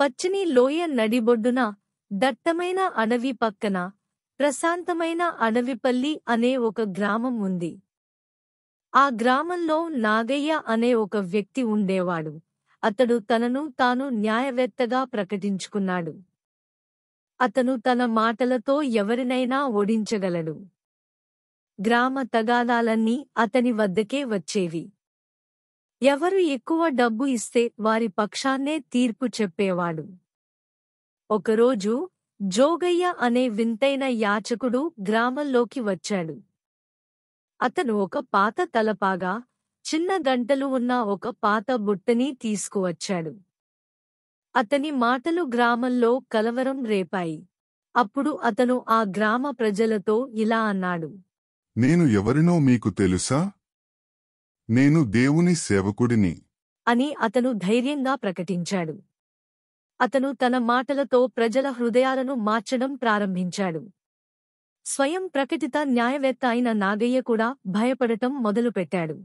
పచ్చని లోయ నడిబొడ్డున, దట్టమైన అడవి పక్కన, ప్రశాంతమైన అడవిపల్లి అనే ఒక గ్రామం ఉంది. ఆ గ్రామంలో నాగయ్య అనే ఒక వ్యక్తి ఉండేవాడు. అతడు తనను తాను న్యాయవేత్తగా ప్రకటించుకున్నాడు. అతను తన మాటలతో ఎవరినైనా ఓడించగలడు. గ్రామ తగాదాలన్నీ అతని వద్దకే వచ్చేవి. ఎవరు ఎక్కువ డబ్బు ఇస్తే వారి పక్షాన్నే తీర్పు చెప్పేవాడు. ఒకరోజు జోగయ్య అనే వింతైన యాచకుడు గ్రామంలోకి వచ్చాడు. అతను ఒక పాత తలపాగా, చిన్న గంటలు ఉన్న ఒక పాత బుట్టని తీసుకువచ్చాడు. అతని మాటలు గ్రామంలో కలవరం రేపాయి. అప్పుడు అతను ఆ గ్రామ ప్రజలతో ఇలా అన్నాడు. నేను ఎవరినో మీకు తెలుసా? నేను దేవుని సేవకుడిని అని అతను ధైర్యంగా ప్రకటించాడు. అతను తన మాటలతో ప్రజల హృదయాలను మార్చడం ప్రారంభించాడు. స్వయం ప్రకటిత న్యాయవేత్త అయిన నాగయ్య కూడా భయపడటం మొదలుపెట్టాడు.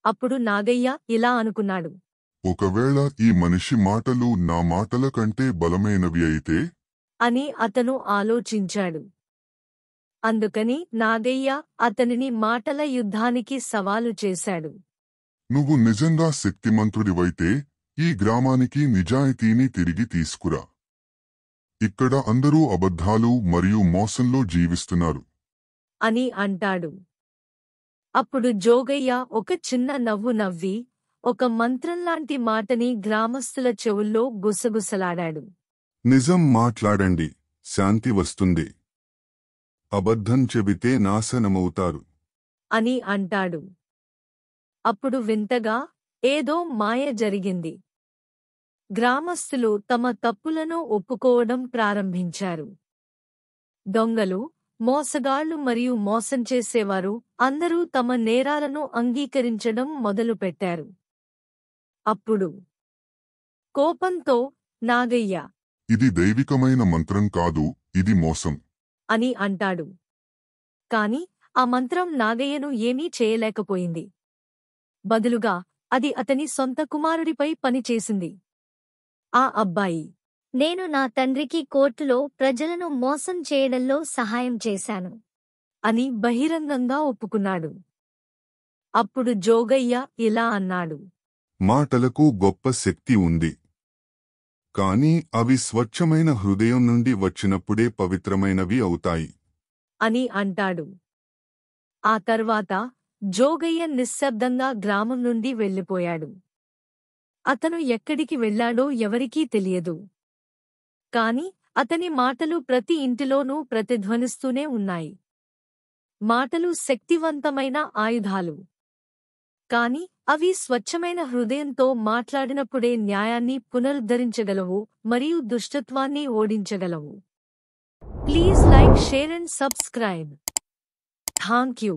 అప్పుడు నాగయ్య ఇలా అనుకున్నాడు. ఒకవేళ ఈ మనిషి మాటలు నా మాటల కంటే బలమైనవి అయితే? అని అతను ఆలోచించాడు. అందుకని నాగయ్య అతనిని మాటల యుద్ధానికి సవాలు చేశాడు. నువ్వు నిజంగా శక్తిమంతుడివైతే ఈ గ్రామానికి నిజాయితీని తిరిగి తీసుకురా. ఇక్కడ అందరూ అబద్ధాలు మరియు మోసంలో జీవిస్తున్నారు అని అంటాడు. అప్పుడు జోగయ్య ఒక చిన్న నవ్వు నవ్వి, ఒక మంత్రంలాంటి మాటని గ్రామస్తుల చెవుల్లో గుసగుసలాడాడు. నిజం మాట్లాడండి, శాంతి వస్తుంది. అబద్ధం చెబితే నాశనమవుతారు అని అంటాడు. అప్పుడు వింతగా ఏదో మాయ జరిగింది. గ్రామస్తులు తమ తప్పులను ఒప్పుకోవడం ప్రారంభించారు. దొంగలు, మోసగాళ్లు మరియు మోసం చేసేవారు అందరూ తమ నేరాలను అంగీకరించడం మొదలుపెట్టారు. అప్పుడు కోపంతో నాగయ్య, ఇది దైవికమైన మంత్రం కాదు, ఇది మోసం అని అంటాడు. కాని ఆ మంత్రం నాగయ్యను ఏమీ చేయలేకపోయింది. బదులుగా అది అతని సొంత కుమారుడిపై పనిచేసింది. ఆ అబ్బాయి, నేను నా తండ్రికి కోర్టులో ప్రజలను మోసం చేయడంలో సహాయం చేశాను అని బహిరంగంగా ఒప్పుకున్నాడు. అప్పుడు జోగయ్య ఇలా అన్నాడు. మాటలకు గొప్ప శక్తి ఉంది. కాని అవి స్వచ్ఛమైన హృదయం నుండి వచ్చినప్పుడే పవిత్రమైనవి అవుతాయి అని అంటాడు. ఆ తర్వాత జోగయ్య నిశ్శబ్దంగా గ్రామం నుండి వెళ్ళిపోయాడు. అతను ఎక్కడికి వెళ్లాడో ఎవరికీ తెలియదు. కాని అతని మాటలు ప్రతి ఇంటిలోనూ ప్రతిధ్వనిస్తూనే ఉన్నాయి. మాటలు శక్తివంతమైన ఆయుధాలు. కాని అవి స్వచ్ఛమైన హృదయంతో మాట్లాడినప్పుడే న్యాయాన్ని పునరుద్ధరించగలవు మరియు దుష్టత్వాన్ని ఓడించగలవు. Please like, share and subscribe. Thank you.